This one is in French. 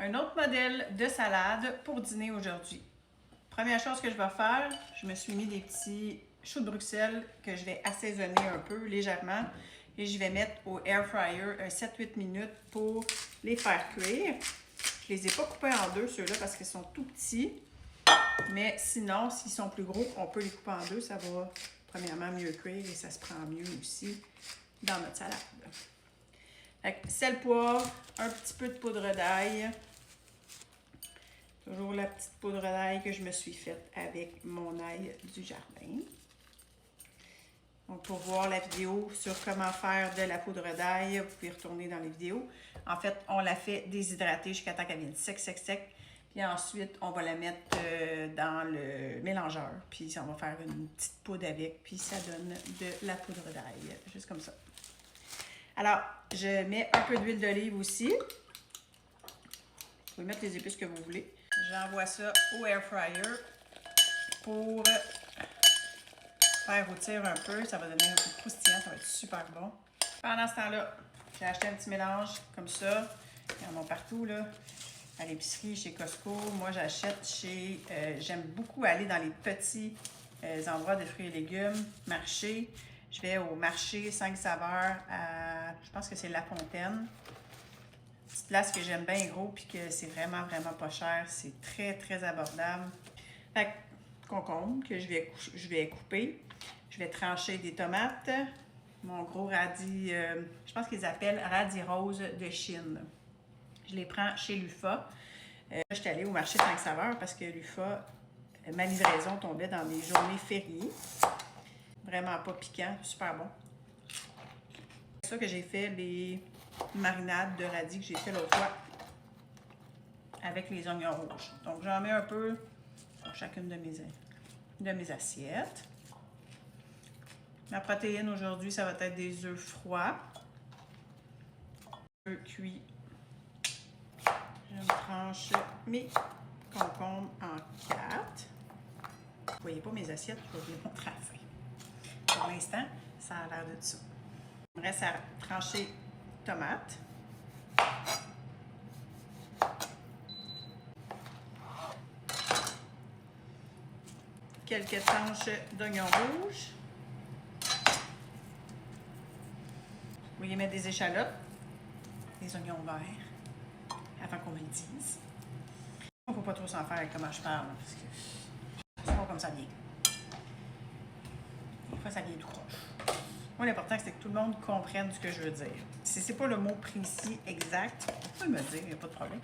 un autre modèle de salade pour dîner aujourd'hui. Première chose que je vais faire, je me suis mis des petits choux de Bruxelles que je vais assaisonner un peu légèrement et je vais mettre au air fryer un 7-8 minutes pour les faire cuire. Je les ai pas coupés en deux ceux-là parce qu'ils sont tout petits, mais sinon, s'ils sont plus gros, on peut les couper en deux, ça va premièrement mieux cuire et ça se prend mieux aussi dans notre salade. Fait que sel, poivre, un petit peu de poudre d'ail. Toujours la petite poudre d'ail que je me suis faite avec mon ail du jardin. Donc, pour voir la vidéo sur comment faire de la poudre d'ail, vous pouvez retourner dans les vidéos. En fait, on la fait déshydrater jusqu'à temps qu'elle vienne sec. Puis ensuite, on va la mettre dans le mélangeur. Puis on va faire une petite poudre avec. Puis ça donne de la poudre d'ail, juste comme ça. Alors, je mets un peu d'huile d'olive aussi. Vous pouvez mettre les épices que vous voulez. J'envoie ça au air fryer pour faire rôtir un peu. Ça va donner un peu croustillant, ça va être super bon. Pendant ce temps-là, j'ai acheté un petit mélange comme ça. Il y en a partout, là. À l'épicerie, chez Costco. Moi, j'achète chez... j'aime beaucoup aller dans les petits endroits de fruits et légumes, marché. Je vais au marché 5 saveurs à... Je pense que c'est La Fontaine. Petite place que j'aime bien gros puis que c'est vraiment pas cher. C'est très abordable. Fait que concombre que je vais couper. Je vais trancher des tomates. Mon gros radis, je pense qu'ils appellent radis rose de Chine. Je les prends chez Lufa. Je suis allée au marché 5 saveurs parce que Lufa, ma livraison tombait dans des journées fériées. Vraiment pas piquant, super bon. C'est ça que j'ai fait les marinades de radis que j'ai fait l'autre fois avec les oignons rouges. Donc j'en mets un peu sur chacune de mes assiettes. Ma protéine aujourd'hui, ça va être des œufs froids. Œufs cuits. Je me tranche mes concombres en 4. Vous ne voyez pas mes assiettes, je vais vous les montrer à la fin. Pour l'instant, ça a l'air de ça. Il me reste à trancher tomates. Quelques tranches d'oignons rouges. Vous voyez mettre des échalotes, des oignons verts, avant qu'on me le dise. Il ne faut pas trop s'en faire avec comment je parle, parce que c'est pas comme ça vient. Des fois, ça vient tout croche. Moi, l'important, c'est que tout le monde comprenne ce que je veux dire. Si ce n'est pas le mot précis exact, vous pouvez me le dire, il n'y a pas de problème.